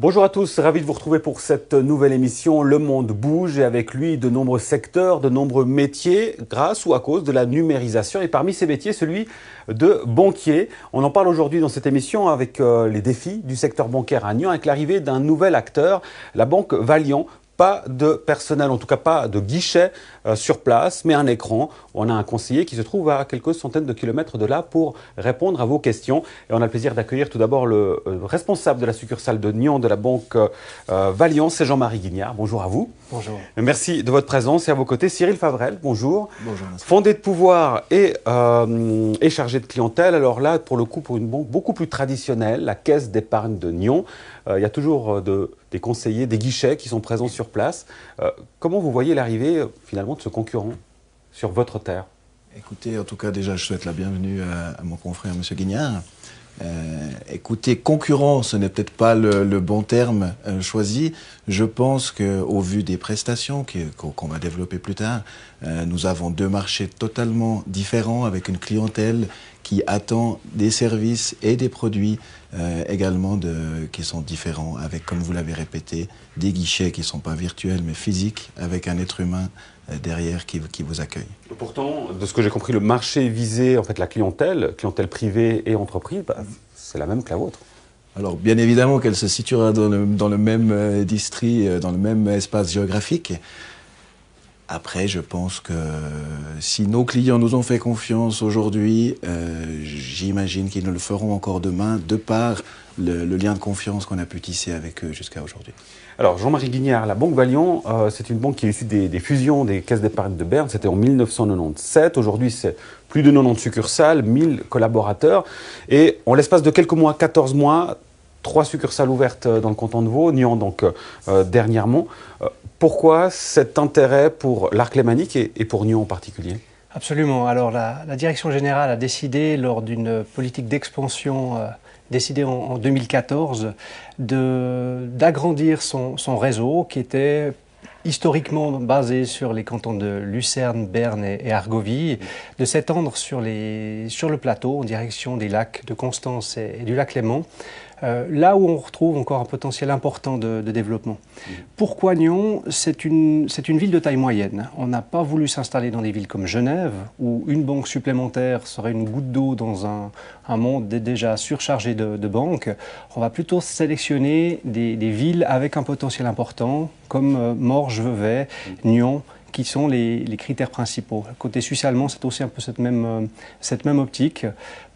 Bonjour à tous, ravi de vous retrouver pour cette nouvelle émission. Le monde bouge et avec lui de nombreux secteurs, de nombreux métiers grâce ou à cause de la numérisation. Et parmi ces métiers, celui de banquier. On en parle aujourd'hui dans cette émission avec les défis du secteur bancaire à Nyon avec l'arrivée d'un nouvel acteur, la banque Valiant. Pas de personnel, en tout cas pas de guichet sur place, mais un écran. On a un conseiller qui se trouve à quelques centaines de kilomètres de là pour répondre à vos questions. Et on a le plaisir d'accueillir tout d'abord le responsable de la succursale de Nyon de la banque Valiant, c'est Jean-Marie Guignard. Bonjour à vous. Bonjour. Merci de votre présence. Et à vos côtés, Cyril Favrel. Bonjour. Bonjour. Fondé de pouvoir et chargé de clientèle. Alors là, pour le coup, pour une banque beaucoup plus traditionnelle, la Caisse d'épargne de Nyon, il y a toujours des conseillers, des guichets qui sont présents sur place. Comment vous voyez l'arrivée finalement de ce concurrent sur votre terre? Écoutez, en tout cas, déjà, je souhaite la bienvenue à mon confrère, M. Guignard. Écoutez, concurrent, ce n'est peut-être pas le bon terme choisi. Je pense qu'au vu des prestations qu'on va développer plus tard, nous avons deux marchés totalement différents avec une clientèle qui attend des services et des produits également qui sont différents, avec, comme vous l'avez répété, des guichets qui ne sont pas virtuels mais physiques, avec un être humain derrière qui vous accueille. Pourtant, de ce que j'ai compris, le marché visé, en fait, la clientèle privée et entreprise, c'est la même que la vôtre. Alors, bien évidemment qu'elle se situera dans le même district, dans le même espace géographique. Après, je pense que si nos clients nous ont fait confiance aujourd'hui, j'imagine qu'ils nous le feront encore demain, de par le lien de confiance qu'on a pu tisser avec eux jusqu'à aujourd'hui. Alors, Jean-Marie Guignard, la Banque Valiant, c'est une banque qui est issue des fusions des caisses d'épargne de Berne. C'était en 1997. Aujourd'hui, c'est plus de 90 succursales, 1000 collaborateurs. Et en l'espace de quelques mois, 14 mois, 3 succursales ouvertes dans le canton de Vaud, Nyon donc dernièrement. Pourquoi cet intérêt pour l'arc lémanique et pour Nyon en particulier? Absolument. Alors la direction générale a décidé, lors d'une politique d'expansion décidée en 2014, d'agrandir son réseau qui était historiquement basé sur les cantons de Lucerne, Berne et Argovie, de s'étendre sur le plateau en direction des lacs de Constance et du lac Léman. Là où on retrouve encore un potentiel important de développement. Pourquoi Nyon? C'est une ville de taille moyenne. On n'a pas voulu s'installer dans des villes comme Genève, où une banque supplémentaire serait une goutte d'eau dans un monde déjà surchargé de banques. On va plutôt sélectionner des villes avec un potentiel important, comme Morges, Vevey, Nyon, qui sont les critères principaux. Côté suisse-allemand, c'est aussi un peu cette même optique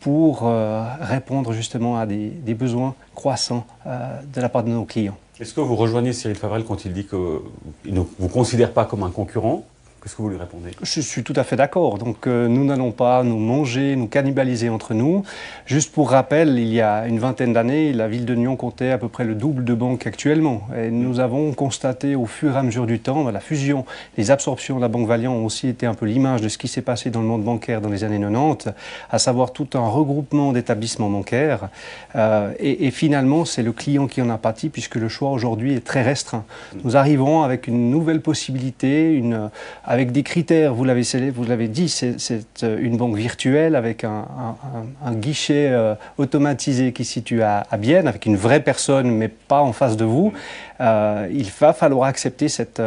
pour répondre justement à des besoins croissants de la part de nos clients. Est-ce que vous rejoignez Cyril Favrel quand il dit qu'il ne vous considère pas comme un concurrent? Qu'est-ce que vous lui répondez? Je suis tout à fait d'accord. Donc nous n'allons pas nous manger, nous cannibaliser entre nous. Juste pour rappel, il y a une vingtaine d'années, la ville de Nyon comptait à peu près le double de banques actuellement. Et nous avons constaté au fur et à mesure du temps, la fusion, les absorptions de la Banque Valiant ont aussi été un peu l'image de ce qui s'est passé dans le monde bancaire dans les années 90, à savoir tout un regroupement d'établissements bancaires. Et finalement, c'est le client qui en a pâti puisque le choix aujourd'hui est très restreint. Nous arrivons avec une nouvelle possibilité, avec des critères, vous l'avez dit, c'est une banque virtuelle avec un guichet automatisé qui se situe à Bienne, avec une vraie personne, mais pas en face de vous. Il va falloir accepter cette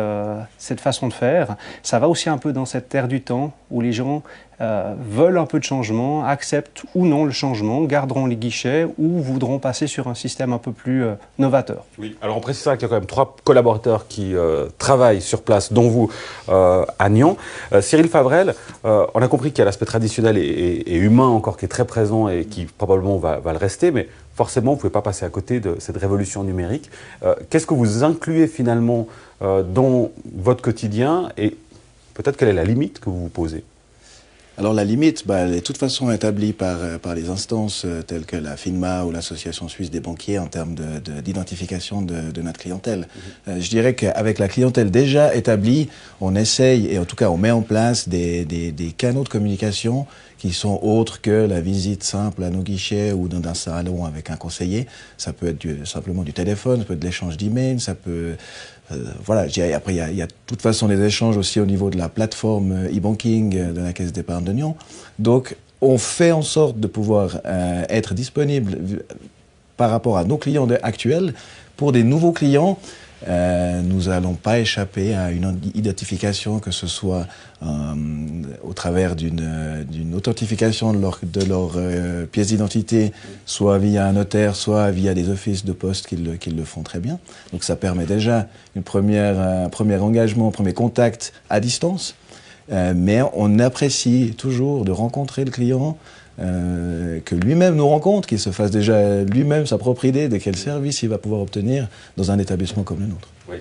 façon de faire. Ça va aussi un peu dans cette ère du temps où les gens veulent un peu de changement, acceptent ou non le changement, garderont les guichets ou voudront passer sur un système un peu plus novateur. Oui, alors on précisera qu'il y a quand même 3 collaborateurs qui travaillent sur place, dont vous à Nyon. Cyril Favrel, on a compris qu'il y a l'aspect traditionnel et humain encore qui est très présent et qui probablement va le rester, mais forcément, vous ne pouvez pas passer à côté de cette révolution numérique. Qu'est-ce que vous incluez finalement dans votre quotidien et peut-être quelle est la limite que vous vous posez? Alors la limite, elle est de toute façon établie par les instances telles que la FINMA ou l'Association suisse des banquiers en termes d'identification de notre clientèle. Je dirais qu'avec la clientèle déjà établie, on essaye, et en tout cas on met en place des canaux de communication qui sont autres que la visite simple à nos guichets ou dans un salon avec un conseiller. Ça peut être simplement du téléphone, ça peut être de l'échange d'emails, ça peut... voilà, après il y a de toute façon des échanges aussi au niveau de la plateforme e-banking de la Caisse d'épargne de Nyon. Donc on fait en sorte de pouvoir être disponible par rapport à nos clients actuels, pour des nouveaux clients, nous n'allons pas échapper à une identification, que ce soit au travers d'une authentification de leur pièce d'identité, soit via un notaire, soit via des offices de poste qui le font très bien. Donc ça permet déjà un premier engagement, un premier contact à distance. Mais on apprécie toujours de rencontrer le client, que lui-même nous rencontre, qu'il se fasse déjà lui-même sa propre idée de quel service il va pouvoir obtenir dans un établissement comme le nôtre. Oui.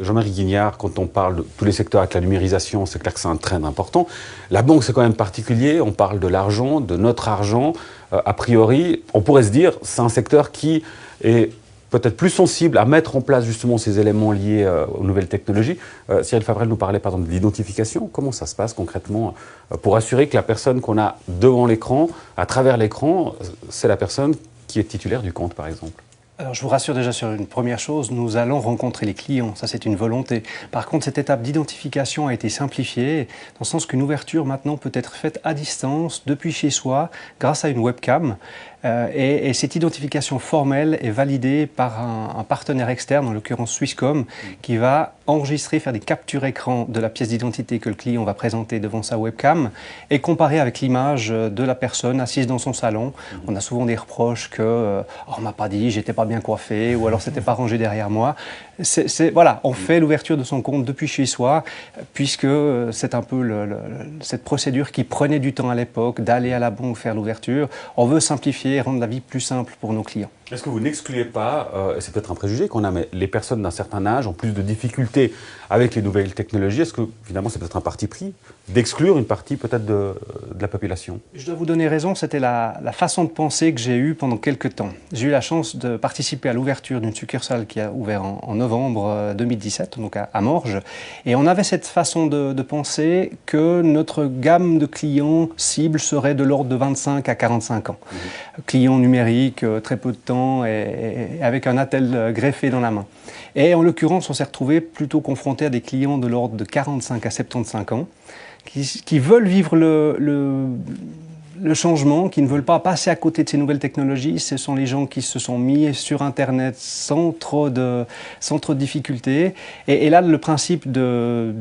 Jean-Marie Guignard, quand on parle de tous les secteurs avec la numérisation, c'est clair que c'est un trend important. La banque, c'est quand même particulier. On parle de l'argent, de notre argent. A priori, on pourrait se dire c'est un secteur qui est peut-être plus sensible à mettre en place justement ces éléments liés aux nouvelles technologies. Cyril Favrel nous parlait par exemple de l'identification. Comment ça se passe concrètement pour assurer que la personne qu'on a devant l'écran, à travers l'écran, c'est la personne qui est titulaire du compte par exemple? Alors, je vous rassure déjà sur une première chose, nous allons rencontrer les clients, ça c'est une volonté. Par contre, cette étape d'identification a été simplifiée, dans le sens qu'une ouverture maintenant peut être faite à distance, depuis chez soi, grâce à une webcam. Et cette identification formelle est validée par un partenaire externe, en l'occurrence Swisscom, qui va enregistrer, faire des captures écran de la pièce d'identité que le client va présenter devant sa webcam et comparer avec l'image de la personne assise dans son salon. On a souvent des reproches que on m'a pas dit, j'étais pas bien coiffé, ou alors c'était pas rangé derrière moi. Voilà, on fait l'ouverture de son compte depuis chez soi, puisque c'est un peu cette procédure qui prenait du temps à l'époque, d'aller à la banque faire l'ouverture. On veut simplifier, rendre la vie plus simple pour nos clients. Est-ce que vous n'excluez pas, c'est peut-être un préjugé qu'on a, mais les personnes d'un certain âge ont plus de difficultés avec les nouvelles technologies? Est-ce que finalement c'est peut-être un parti pris d'exclure une partie peut-être de la population? Je dois vous donner raison, c'était la façon de penser que j'ai eue pendant quelques temps. J'ai eu la chance de participer à l'ouverture d'une succursale qui a ouvert en novembre 2017, donc à Morges, et on avait cette façon de penser que notre gamme de clients cibles serait de l'ordre de 25 à 45 ans. Clients numériques, très peu de temps, et avec un attel greffé dans la main. Et en l'occurrence, on s'est retrouvé plutôt confronté à des clients de l'ordre de 45 à 75 ans qui veulent vivre le changement, qui ne veulent pas passer à côté de ces nouvelles technologies. Ce sont les gens qui se sont mis sur Internet sans trop de difficultés. Et là, le principe de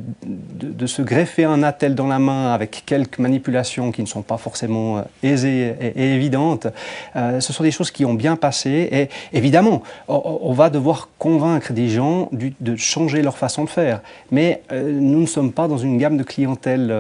se greffer un attel dans la main avec quelques manipulations qui ne sont pas forcément aisées et évidentes, ce sont des choses qui ont bien passé. Et évidemment, on va devoir convaincre des gens de changer leur façon de faire. Mais nous ne sommes pas dans une gamme de clientèle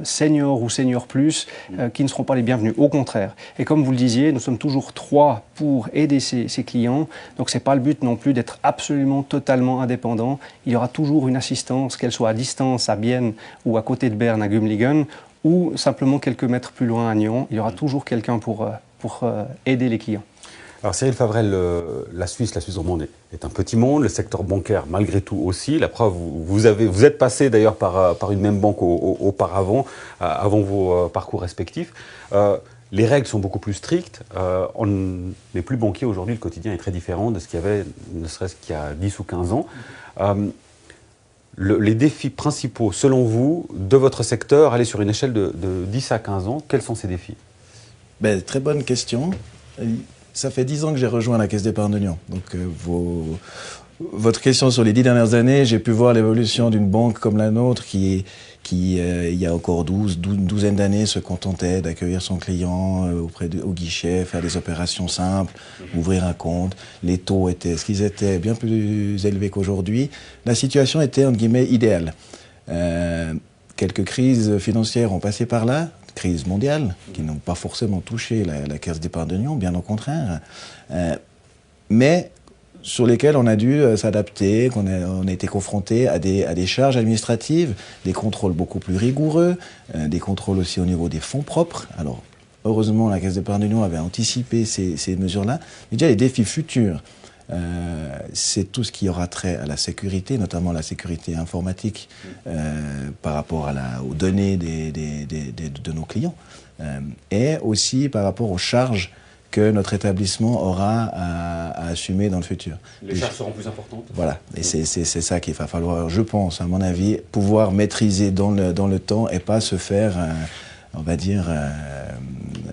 senior ou senior plus qui ne seront pas les bienvenus. Au contraire. Et comme vous le disiez, nous sommes toujours 3 pour aider ces clients. Donc ce n'est pas le but non plus d'être absolument totalement indépendant. Il y aura toujours une assistance, qu'elle soit à distance à Bienne ou à côté de Berne à Gumligen, ou simplement quelques mètres plus loin à Nyon. Il y aura toujours quelqu'un pour aider les clients. Alors Cyril Favrel, la Suisse romande est un petit monde, le secteur bancaire malgré tout aussi. La preuve, vous êtes passé d'ailleurs par une même banque auparavant, avant vos parcours respectifs. Les règles sont beaucoup plus strictes. On n'est plus banquier aujourd'hui, le quotidien est très différent de ce qu'il y avait, ne serait-ce qu'il y a 10 ou 15 ans. Les défis principaux, selon vous, de votre secteur, aller sur une échelle de 10 à 15 ans, quels sont ces défis? Très bonne question. Ça fait 10 ans que j'ai rejoint la Caisse d'épargne de Nyon. Donc, votre question sur les 10 dernières années, j'ai pu voir l'évolution d'une banque comme la nôtre qui il y a encore une douzaine d'années, se contentait d'accueillir son client au guichet, faire des opérations simples, ouvrir un compte. Les taux étaient ce qu'ils étaient, bien plus élevés qu'aujourd'hui. La situation était, entre guillemets, idéale. Quelques crises financières ont passé par là, crises mondiales, qui n'ont pas forcément touché la Caisse d'épargne de Nyon, bien au contraire, mais sur lesquels on a dû s'adapter, on a été confronté à des charges administratives, des contrôles beaucoup plus rigoureux, des contrôles aussi au niveau des fonds propres. Alors, heureusement, la Caisse d'épargne de Nyon avait anticipé ces mesures-là. Mais déjà, les défis futurs, c'est tout ce qui aura trait à la sécurité, notamment la sécurité informatique par rapport aux données de nos clients, et aussi par rapport aux charges que notre établissement aura à assumer dans le futur. Les charges seront plus importantes. Voilà, et c'est ça qu'il va falloir, je pense, à mon avis, pouvoir maîtriser dans le temps et pas se faire, on va dire,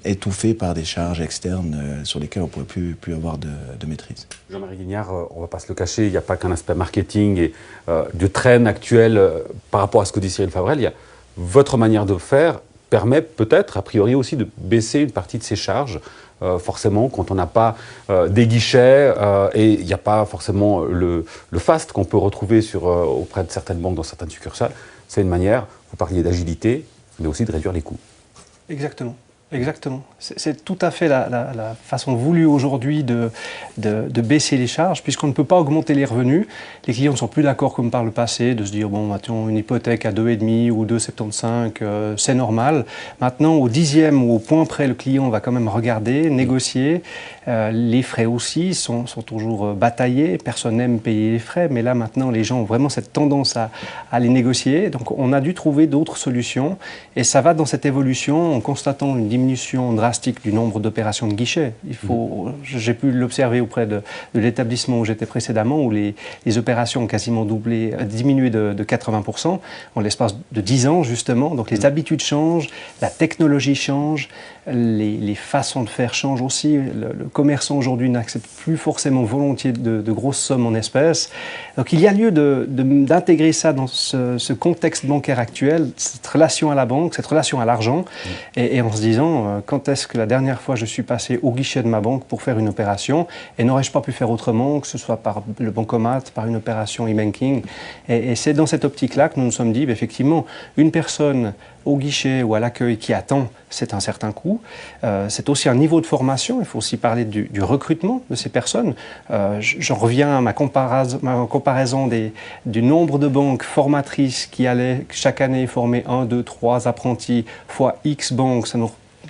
étouffés par des charges externes sur lesquelles on ne pourrait plus avoir de maîtrise. Jean-Marie Guignard, on ne va pas se le cacher, il n'y a pas qu'un aspect marketing et de trend actuel par rapport à ce que dit Cyril Favrel. Il y a votre manière de faire permet peut-être, a priori aussi, de baisser une partie de ces charges. Forcément, quand on n'a pas des guichets et il n'y a pas forcément le fast qu'on peut retrouver auprès de certaines banques dans certaines succursales, c'est une manière, vous parliez d'agilité, mais aussi de réduire les coûts. Exactement. Exactement. C'est tout à fait la façon voulue aujourd'hui de baisser les charges, puisqu'on ne peut pas augmenter les revenus. Les clients ne sont plus d'accord comme par le passé, de se dire, bon, attends, une hypothèque à 2,5 ou 2,75, c'est normal. Maintenant, au dixième ou au point près, le client va quand même regarder, négocier. Les frais aussi sont toujours bataillés. Personne n'aime payer les frais, mais là, maintenant, les gens ont vraiment cette tendance à les négocier. Donc, on a dû trouver d'autres solutions. Et ça va dans cette évolution en constatant une diminution drastique du nombre d'opérations de guichet. J'ai pu l'observer auprès de l'établissement où j'étais précédemment, où les opérations ont quasiment diminué de 80% en l'espace de 10 ans, justement. Donc les habitudes changent, la technologie change, les façons de faire changent aussi. Le commerçant aujourd'hui n'accepte plus forcément volontiers de grosses sommes en espèces. Donc il y a lieu d'intégrer ça dans ce contexte bancaire actuel, cette relation à la banque, cette relation à l'argent, et en se disant quand est-ce que la dernière fois je suis passé au guichet de ma banque pour faire une opération et n'aurais-je pas pu faire autrement, que ce soit par le bancomat, par une opération e-banking. Et c'est dans cette optique-là que nous nous sommes dit, effectivement, une personne au guichet ou à l'accueil qui attend, c'est un certain coût. C'est aussi un niveau de formation. Il faut aussi parler du recrutement de ces personnes. J'en reviens à ma comparaison du nombre de banques formatrices qui allaient chaque année former 1, 2, 3 apprentis fois X banques. Ça nous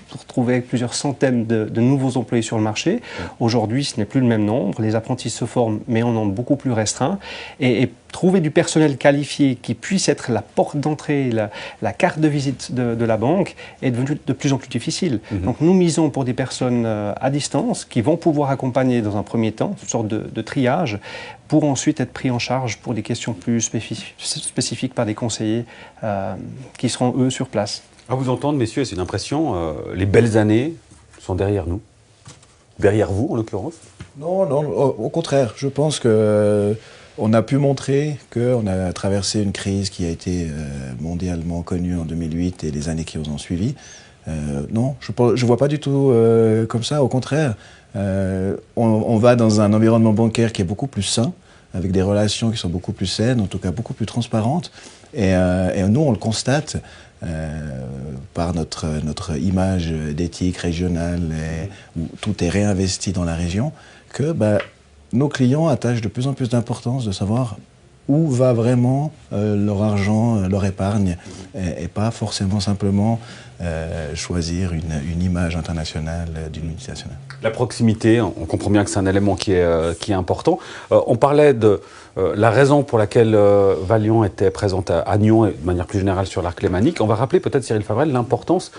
retrouvait plusieurs centaines de nouveaux employés sur le marché. Aujourd'hui, ce n'est plus le même nombre. Les apprentis se forment, mais en nombre beaucoup plus restreint. Et trouver du personnel qualifié qui puisse être la porte d'entrée, la carte de visite de la banque est devenu de plus en plus difficile. Donc nous misons pour des personnes à distance qui vont pouvoir accompagner dans un premier temps, une sorte de triage, pour ensuite être pris en charge pour des questions plus spécifiques par des conseillers qui seront eux sur place. À vous entendre, messieurs, c'est une impression, les belles années sont derrière nous. Derrière vous, en l'occurrence? Non, au contraire. Je pense qu'on a pu montrer qu'on a traversé une crise qui a été mondialement connue en 2008 et les années qui ont suivi. Non, je ne vois pas du tout comme ça. Au contraire, on va dans un environnement bancaire qui est beaucoup plus sain, avec des relations qui sont beaucoup plus saines, en tout cas beaucoup plus transparentes. Et nous, on le constate par notre image d'éthique régionale où tout est réinvesti dans la région, que nos clients attachent de plus en plus d'importance de savoir où va vraiment leur argent, leur épargne, et pas forcément simplement choisir une image internationale d'une multinationale. La proximité, on comprend bien que c'est un élément qui est important. On parlait de la raison pour laquelle Valiant était présente à Nyon et de manière plus générale sur l'arc lémanique. On va rappeler peut-être, Cyril Favrel, l'importance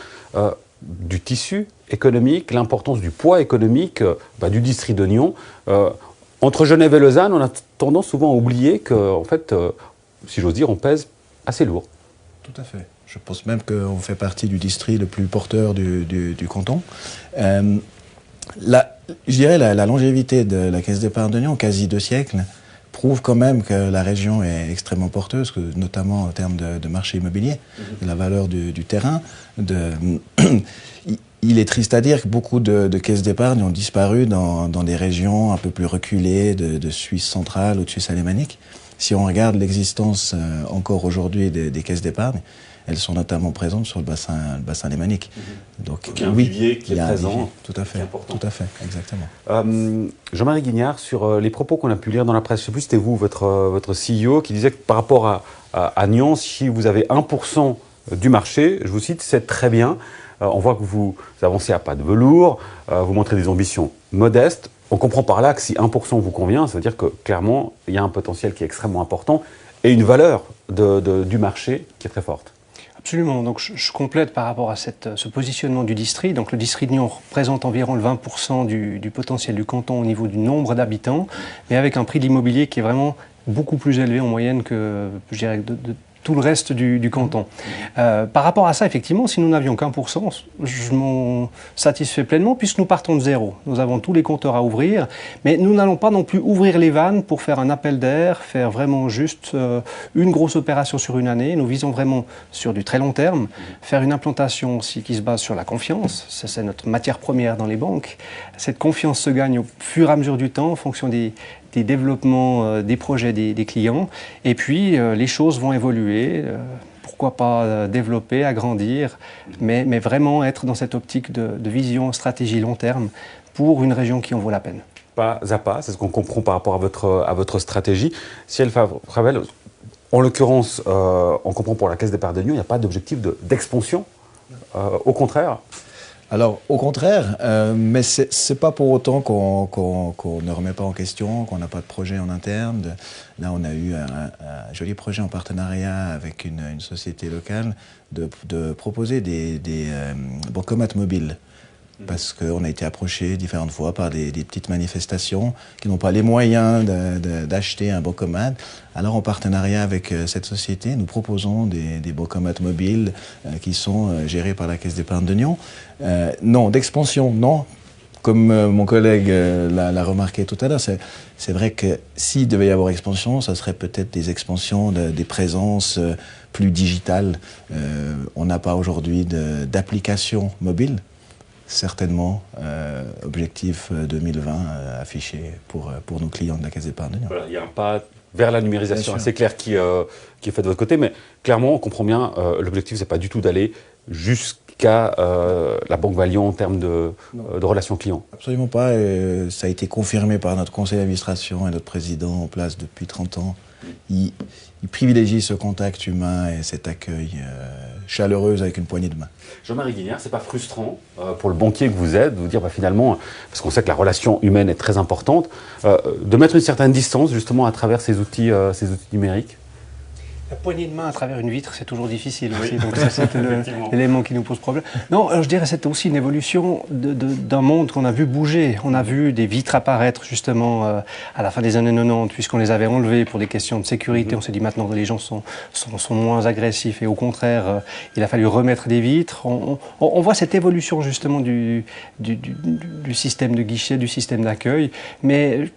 du tissu économique, l'importance du poids économique du district de Nyon. Entre Genève et Lausanne, on a tendance souvent à oublier qu'en fait, si j'ose dire, on pèse assez lourd. Tout à fait. Je pense même qu'on fait partie du district le plus porteur du canton. Je dirais la longévité de la Caisse d'épargne de Nyon, quasi 2 siècles, prouve quand même que la région est extrêmement porteuse, notamment en termes de marché immobilier, de la valeur du terrain. Il est triste à dire que beaucoup de caisses d'épargne ont disparu dans des régions un peu plus reculées de Suisse centrale ou de Suisse alémanique. Si on regarde l'existence encore aujourd'hui des caisses d'épargne, elles sont notamment présentes sur le bassin lémanique. Donc il y a un vivier qui est présent. Tout à fait, exactement. Jean-Marie Guignard, sur les propos qu'on a pu lire dans la presse, je ne sais plus, c'était vous, votre CEO, qui disait que par rapport à Nyon, si vous avez 1% du marché, je vous cite, c'est très bien. On voit que vous avancez à pas de velours, vous montrez des ambitions modestes. On comprend par là que si 1% vous convient, ça veut dire que clairement, il y a un potentiel qui est extrêmement important et une valeur du marché qui est très forte. Absolument. Donc je complète par rapport à ce positionnement du district. Donc le district de Nyon représente environ le 20% du potentiel du canton au niveau du nombre d'habitants, mais avec un prix de l'immobilier qui est vraiment beaucoup plus élevé en moyenne que, je dirais, tout le reste du canton. Par rapport à ça, effectivement, si nous n'avions qu'1%, je m'en satisfais pleinement puisque nous partons de zéro. Nous avons tous les compteurs à ouvrir, mais nous n'allons pas non plus ouvrir les vannes pour faire un appel d'air, faire vraiment juste une grosse opération sur une année. Nous visons vraiment sur du très long terme, faire une implantation aussi qui se base sur la confiance. C'est notre matière première dans les banques. Cette confiance se gagne au fur et à mesure du temps en fonction des développements des projets des clients. Et puis, les choses vont évoluer. Pourquoi pas développer, agrandir, mais vraiment être dans cette optique de vision, stratégie long terme pour une région qui en vaut la peine. Pas à pas, c'est ce qu'on comprend par rapport à votre stratégie. Cyril Favre, en l'occurrence, on comprend pour la Caisse d'épargne de Nyon, il n'y a pas d'objectif d'expansion. Au contraire. Alors, au contraire, mais c'est pas pour autant qu'on ne remet pas en question, qu'on n'a pas de projet en interne. Là, on a eu un joli projet en partenariat avec une société locale de proposer des bancomates mobiles. Parce qu'on a été approché différentes fois par des petites manifestations qui n'ont pas les moyens d'acheter un bancomat. Alors, en partenariat avec cette société, nous proposons des bancomates mobiles qui sont gérés par la Caisse d'épargne de Nyon. Non, d'expansion, non. Comme mon collègue l'a remarqué tout à l'heure, c'est vrai que s'il devait y avoir expansion, ça serait peut-être des expansions des présences plus digitales. On n'a pas aujourd'hui d'application mobile. Certainement, objectif 2020 affiché pour nos clients de la Caisse d'épargne de Nyon. Voilà, il y a un pas vers la numérisation assez clair qui est fait de votre côté, mais clairement, on comprend bien, l'objectif, ce n'est pas du tout d'aller jusqu'à la Banque Valiant en termes de relations clients. Absolument pas. Ça a été confirmé par notre conseil d'administration et notre président en place depuis 30 ans. Il privilégie ce contact humain et cet accueil chaleureux avec une poignée de main. Jean-Marie Guignard, c'est pas frustrant pour le banquier que vous êtes de vous dire finalement, parce qu'on sait que la relation humaine est très importante, de mettre une certaine distance justement à travers ces outils numériques? La poignée de main à travers une vitre, c'est toujours difficile aussi, donc ça c'est l'élément qui nous pose problème. Non, alors je dirais que c'est aussi une évolution d'un monde qu'on a vu bouger. On a vu des vitres apparaître justement à la fin des années 90, puisqu'on les avait enlevées pour des questions de sécurité. On s'est dit maintenant que les gens sont moins agressifs et au contraire, il a fallu remettre des vitres. On voit cette évolution justement du système de guichet, du système d'accueil, mais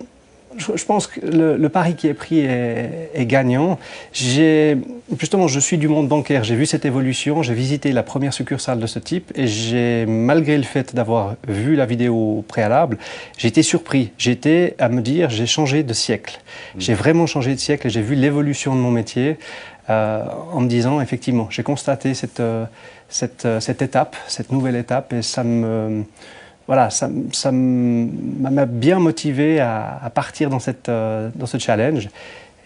je pense que le pari qui est pris est gagnant. Justement, je suis du monde bancaire, j'ai vu cette évolution, j'ai visité la première succursale de ce type et malgré le fait d'avoir vu la vidéo préalable, j'ai été surpris. J'étais à me dire, j'ai changé de siècle. J'ai vraiment changé de siècle et j'ai vu l'évolution de mon métier en me disant, effectivement, j'ai constaté cette étape, cette nouvelle étape et ça m'a bien motivé à partir dans ce challenge,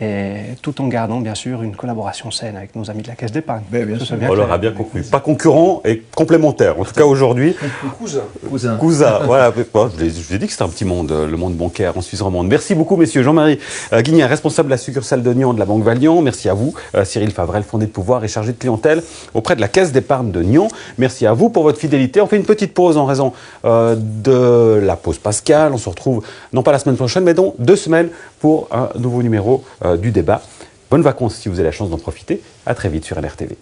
et tout en gardant bien sûr une collaboration saine avec nos amis de la Caisse d'épargne. Bien sûr. On l'aura bien compris. Pas concurrent et complémentaire. En tout cas aujourd'hui. Cousin. Voilà. Je vous ai dit que c'était un petit monde, le monde bancaire en Suisse romande. Merci beaucoup messieurs. Jean-Marie Guignard, responsable de la succursale de Nyon de la Banque Valiant. Merci à vous. Cyril Favrel, fondé de pouvoir et chargé de clientèle auprès de la Caisse d'épargne de Nyon. Merci à vous pour votre fidélité. On fait une petite pause en raison de la pause pascale. On se retrouve non pas la semaine prochaine, mais dans 2 semaines pour un nouveau numéro du débat. Bonnes vacances si vous avez la chance d'en profiter. À très vite sur LRTV.